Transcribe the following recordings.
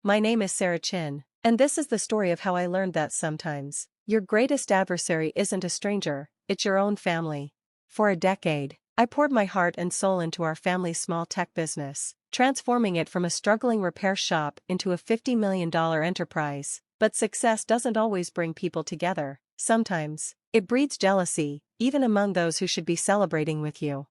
My name is Sarah Chin, and this is the story of how I learned that sometimes your greatest adversary isn't a stranger, it's your own family. For a decade, I poured my heart and soul into our family's small tech business, transforming it from a struggling repair shop into a $50 million enterprise. But success doesn't always bring people together. Sometimes, it breeds jealousy, even among those who should be celebrating with you.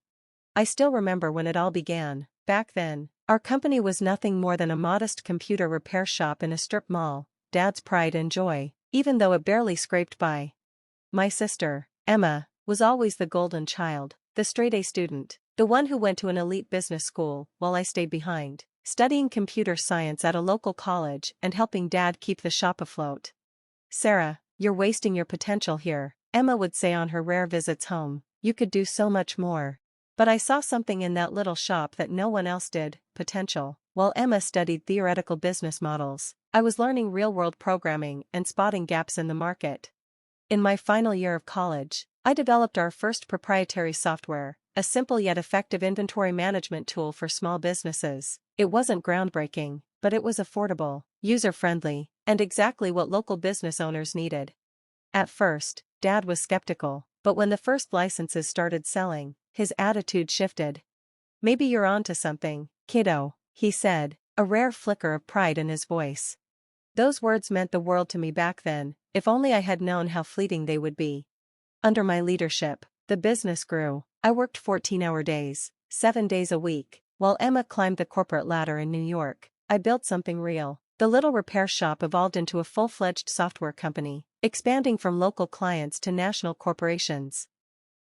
I still remember when it all began. Back then, our company was nothing more than a modest computer repair shop in a strip mall, Dad's pride and joy, even though it barely scraped by. My sister, Emma, was always the golden child, the straight-A student, the one who went to an elite business school, while I stayed behind, studying computer science at a local college and helping Dad keep the shop afloat. "Sarah, you're wasting your potential here," Emma would say on her rare visits home. "You could do so much more." But I saw something in that little shop that no one else did: potential. While Emma studied theoretical business models, I was learning real-world programming and spotting gaps in the market. In my final year of college, I developed our first proprietary software, a simple yet effective inventory management tool for small businesses. It wasn't groundbreaking, but it was affordable, user-friendly, and exactly what local business owners needed. At first, Dad was skeptical, but when the first licenses started selling, his attitude shifted. "Maybe you're onto something, kiddo," he said, a rare flicker of pride in his voice. Those words meant the world to me back then, if only I had known how fleeting they would be. Under my leadership, the business grew. I worked 14-hour days, 7 days a week, while Emma climbed the corporate ladder in New York. I built something real. The little repair shop evolved into a full-fledged software company, expanding from local clients to national corporations.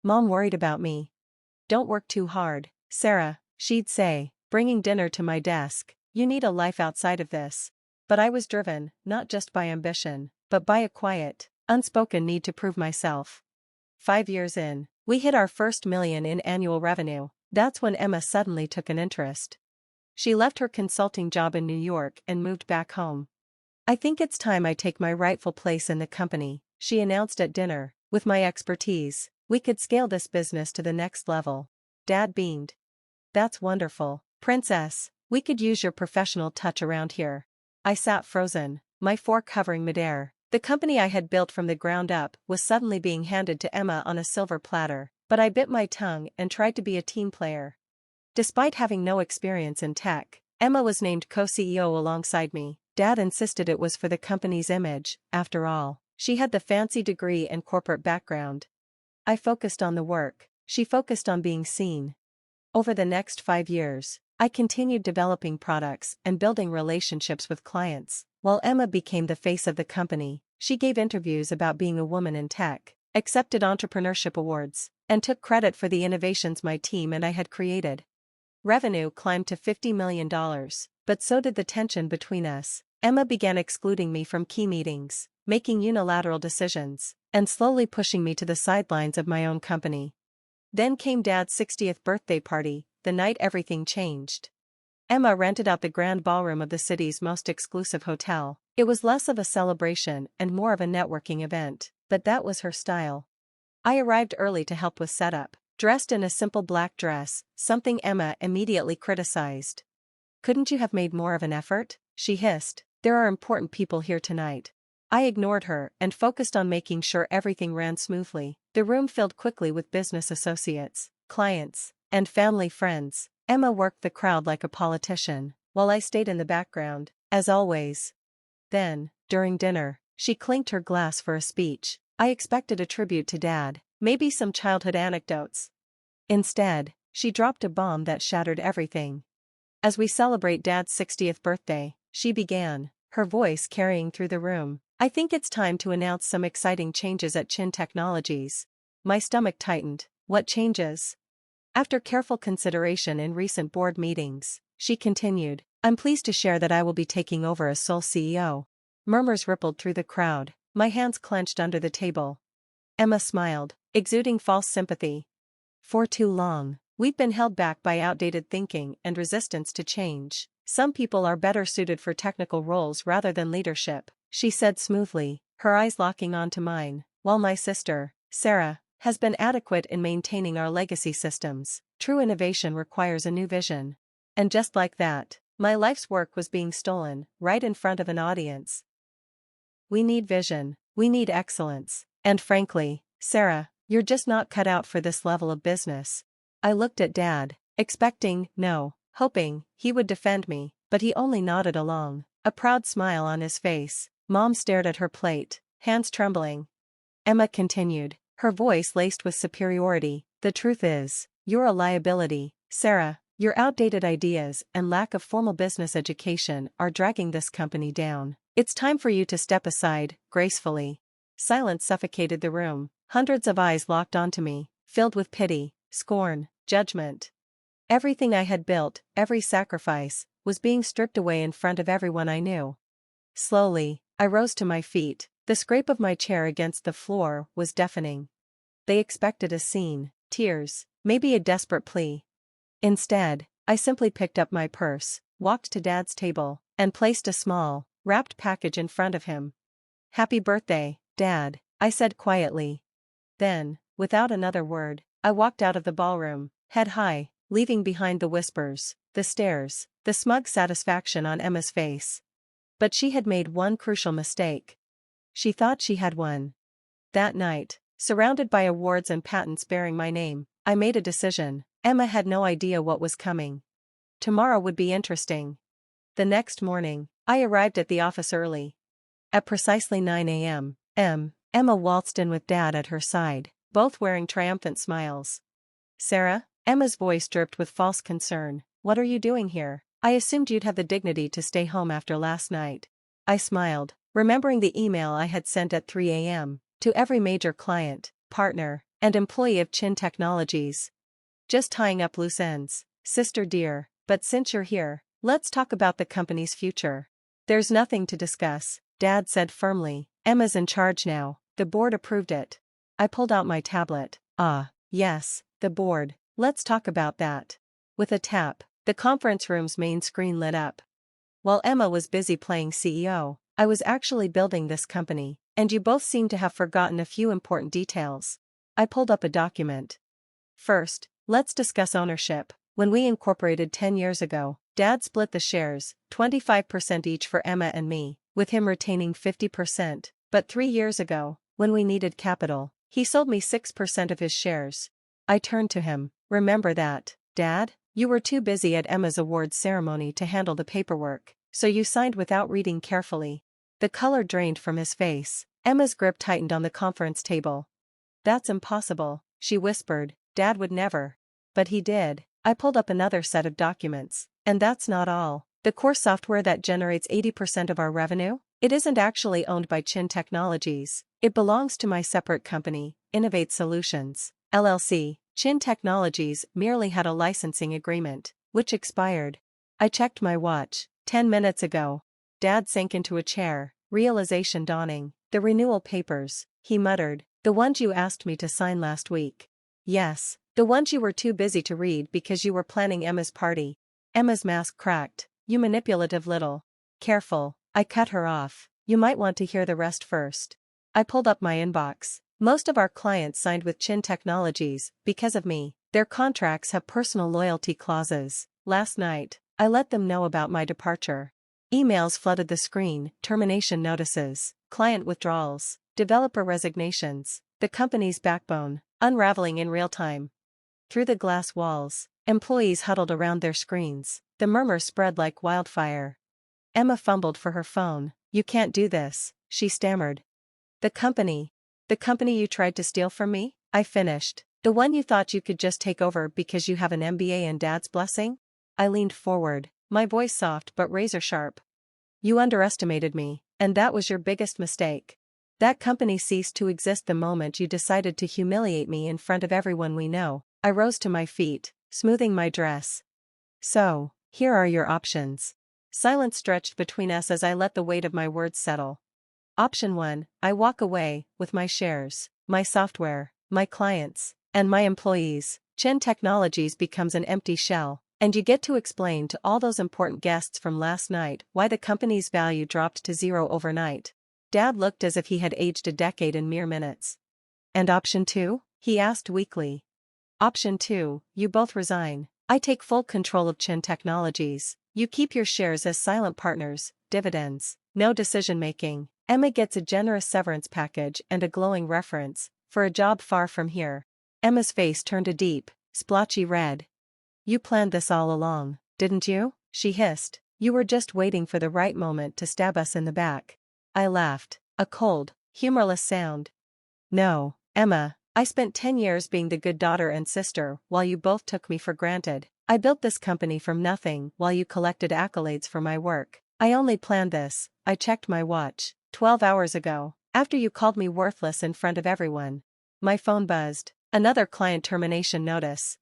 Mom worried about me. "Don't work too hard, Sarah," she'd say, bringing dinner to my desk. "You need a life outside of this." But I was driven, not just by ambition, but by a quiet, unspoken need to prove myself. 5 years in, we hit our first $1 million in annual revenue. That's when Emma suddenly took an interest. She left her consulting job in New York and moved back home. "I think it's time I take my rightful place in the company," she announced at dinner. "With my expertise, we could scale this business to the next level." Dad beamed. "That's wonderful, Princess. We could use your professional touch around here." I sat frozen, my fork hovering midair. The company I had built from the ground up was suddenly being handed to Emma on a silver platter, but I bit my tongue and tried to be a team player. Despite having no experience in tech, Emma was named co-CEO alongside me. Dad insisted it was for the company's image. After all, she had the fancy degree and corporate background. I focused on the work, she focused on being seen. Over the next 5 years, I continued developing products and building relationships with clients, while Emma became the face of the company. She gave interviews about being a woman in tech, accepted entrepreneurship awards, and took credit for the innovations my team and I had created. Revenue climbed to $50 million, but so did the tension between us. Emma began excluding me from key meetings, making unilateral decisions, and slowly pushing me to the sidelines of my own company. Then came Dad's 60th birthday party, the night everything changed. Emma rented out the grand ballroom of the city's most exclusive hotel. It was less of a celebration and more of a networking event, but that was her style. I arrived early to help with setup, dressed in a simple black dress, something Emma immediately criticized. "Couldn't you have made more of an effort?" she hissed. "There are important people here tonight." I ignored her and focused on making sure everything ran smoothly. The room filled quickly with business associates, clients, and family friends. Emma worked the crowd like a politician, while I stayed in the background, as always. Then, during dinner, she clinked her glass for a speech. I expected a tribute to Dad, maybe some childhood anecdotes. Instead, she dropped a bomb that shattered everything. "As we celebrate Dad's 60th birthday," she began, her voice carrying through the room, "I think it's time to announce some exciting changes at Chin Technologies." My stomach tightened. What changes? After careful consideration in recent board meetings, she continued, "I'm pleased to share that I will be taking over as sole CEO." Murmurs rippled through the crowd. My hands clenched under the table. Emma smiled, exuding false sympathy. "For too long, we've been held back by outdated thinking and resistance to change. Some people are better suited for technical roles rather than leadership," she said smoothly, her eyes locking onto mine, "while my sister, Sarah, has been adequate in maintaining our legacy systems. True innovation requires a new vision." And just like that, My life's work was being stolen, right in front of an audience. We need vision, we need excellence, and frankly, Sarah, you're just not cut out for this level of business. I looked at Dad, expecting, no, hoping, he would defend me, but he only nodded along, a proud smile on his face. Mom stared at her plate, hands trembling. Emma continued, her voice laced with superiority, the truth is, you're a liability, Sarah. Your outdated ideas and lack of formal business education are dragging this company down. It's time for you to step aside, gracefully. Silence suffocated the room. Hundreds of eyes locked onto me, filled with pity, scorn, judgment. Everything I had built, every sacrifice, was being stripped away in front of everyone I knew. Slowly, I rose to my feet. The scrape of my chair against the floor was deafening. They expected a scene, tears, maybe a desperate plea. Instead, I simply picked up my purse, walked to Dad's table, and placed a small, wrapped package in front of him. "Happy birthday, Dad," I said quietly. Then, without another word, I walked out of the ballroom, head high, leaving behind the whispers, the stares, the smug satisfaction on Emma's face. But she had made one crucial mistake. She thought she had won. That night, surrounded by awards and patents bearing my name, I made a decision. Emma had no idea what was coming. Tomorrow would be interesting. The next morning, I arrived at the office early. At precisely 9 a.m., Emma waltzed in with Dad at her side, both wearing triumphant smiles. "Sarah?" Emma's voice dripped with false concern. "What are you doing here? I assumed you'd have the dignity to stay home after last night." I smiled, remembering the email I had sent at 3 a.m. to every major client, partner, and employee of Chin Technologies. "Just tying up loose ends, sister dear, but since you're here, let's talk about the company's future." "There's nothing to discuss," Dad said firmly. "Emma's in charge now, the board approved it." I pulled out my tablet. "Ah, yes, the board, let's talk about that." With a tap, the conference room's main screen lit up. While Emma was busy playing CEO, I was actually building this company, and you both seem to have forgotten a few important details. I pulled up a document. "First, let's discuss ownership. When we incorporated 10 years ago, Dad split the shares, 25% each for Emma and me, with him retaining 50%. But 3 years ago, when we needed capital, he sold me 6% of his shares." I turned to him. "Remember that, Dad? You were too busy at Emma's awards ceremony to handle the paperwork, so you signed without reading carefully." The color drained from his face. Emma's grip tightened on the conference table. "That's impossible," she whispered. "Dad would never." But he did. I pulled up another set of documents. "And that's not all. The core software that generates 80% of our revenue? It isn't actually owned by Chin Technologies. It belongs to my separate company, Innovate Solutions, LLC. Chin Technologies merely had a licensing agreement, which expired." I checked my watch. 10 minutes ago. Dad sank into a chair, realization dawning. "The renewal papers," he muttered. "The ones you asked me to sign last week." "Yes, the ones you were too busy to read because you were planning Emma's party." Emma's mask cracked. "You manipulative little." "Careful," I cut her off. "You might want to hear the rest first." I pulled up my inbox. "Most of our clients signed with Chin Technologies because of me. Their contracts have personal loyalty clauses. Last night, I let them know about my departure." Emails flooded the screen, termination notices, client withdrawals, developer resignations, the company's backbone, unraveling in real time. Through the glass walls, employees huddled around their screens. The murmur spread like wildfire. Emma fumbled for her phone. "You can't do this," she stammered. The company you tried to steal from me?" I finished. "The one you thought you could just take over because you have an MBA and Dad's blessing?" I leaned forward, my voice soft but razor sharp. "You underestimated me, and that was your biggest mistake. That company ceased to exist the moment you decided to humiliate me in front of everyone we know." I rose to my feet, smoothing my dress. "So, here are your options." Silence stretched between us as I let the weight of my words settle. Option 1, I walk away, with my shares, my software, my clients, and my employees. Chin Technologies becomes an empty shell, and you get to explain to all those important guests from last night why the company's value dropped to zero overnight. Dad looked as if he had aged a decade in mere minutes. "And option 2? He asked weakly. "Option 2, you both resign. I take full control of Chin Technologies. You keep your shares as silent partners, dividends, no decision-making. Emma gets a generous severance package and a glowing reference, for a job far from here. Emma's face turned a deep, splotchy red. You planned this all along, didn't you? She hissed. You were just waiting for the right moment to stab us in the back. I laughed, a cold, humorless sound. No, Emma, I spent 10 years being the good daughter and sister while you both took me for granted. I built this company from nothing while you collected accolades for my work. I only planned this, I checked my watch, 12 hours ago, after you called me worthless in front of everyone. My phone buzzed. Another client termination notice.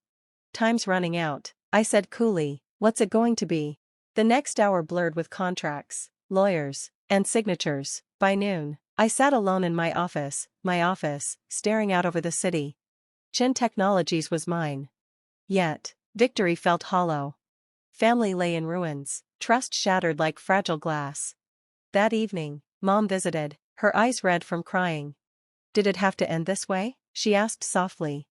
Time's running out, I said coolly. What's it going to be? The next hour blurred with contracts, lawyers, and signatures. By noon, I sat alone in my office, staring out over the city. Chin Technologies was mine. Yet, victory felt hollow. Family lay in ruins, trust shattered like fragile glass. That evening, Mom visited, her eyes red from crying. Did it have to end this way? She asked softly.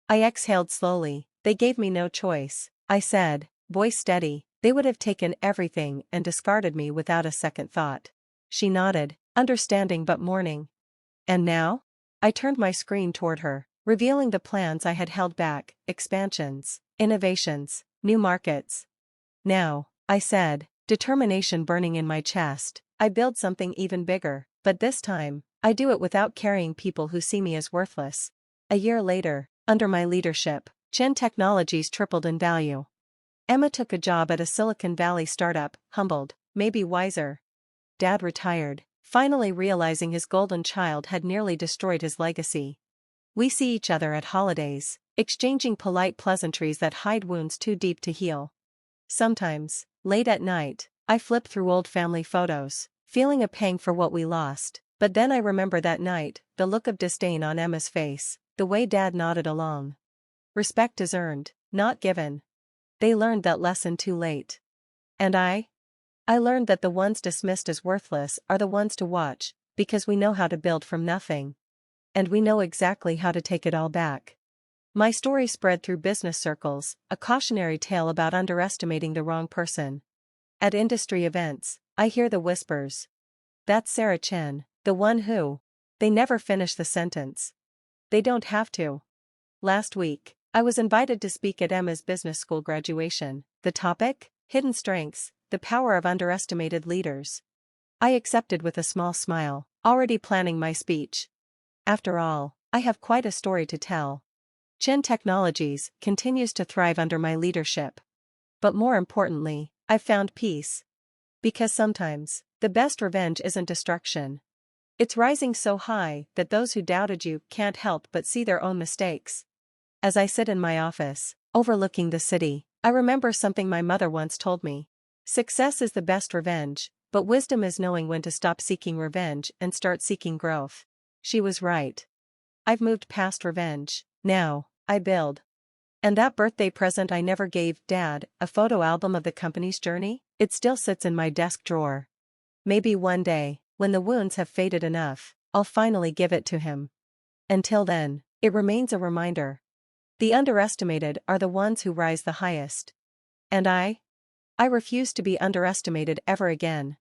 I exhaled slowly. They gave me no choice, I said, voice steady. They would have taken everything and discarded me without a second thought. She nodded, understanding but mourning. And now? I turned my screen toward her, revealing the plans I had held back, expansions, innovations, new markets. Now, I said, determination burning in my chest, I build something even bigger, but this time, I do it without carrying people who see me as worthless. A year later, under my leadership, Chin Technologies tripled in value. Emma took a job at a Silicon Valley startup, humbled, maybe wiser. Dad retired, finally realizing his golden child had nearly destroyed his legacy. We see each other at holidays, exchanging polite pleasantries that hide wounds too deep to heal. Sometimes, late at night, I flip through old family photos, feeling a pang for what we lost. But then I remember that night, the look of disdain on Emma's face, the way Dad nodded along. Respect is earned, not given. They learned that lesson too late. And I learned that the ones dismissed as worthless are the ones to watch, because we know how to build from nothing. And we know exactly how to take it all back. My story spread through business circles, a cautionary tale about underestimating the wrong person. At industry events, I hear the whispers. That's Sarah Chen, the one who. They never finish the sentence. They don't have to. Last week, I was invited to speak at Emma's business school graduation. The topic? Hidden strengths, the power of underestimated leaders. I accepted with a small smile, already planning my speech. After all, I have quite a story to tell. Chin Technologies continues to thrive under my leadership. But more importantly, I've found peace. Because sometimes, the best revenge isn't destruction. It's rising so high that those who doubted you can't help but see their own mistakes. As I sit in my office, overlooking the city, I remember something my mother once told me. Success is the best revenge, but wisdom is knowing when to stop seeking revenge and start seeking growth. She was right. I've moved past revenge. Now, I build. And that birthday present I never gave Dad, a photo album of the company's journey, it still sits in my desk drawer. Maybe one day, when the wounds have faded enough, I'll finally give it to him. Until then, it remains a reminder. The underestimated are the ones who rise the highest. And I refuse to be underestimated ever again.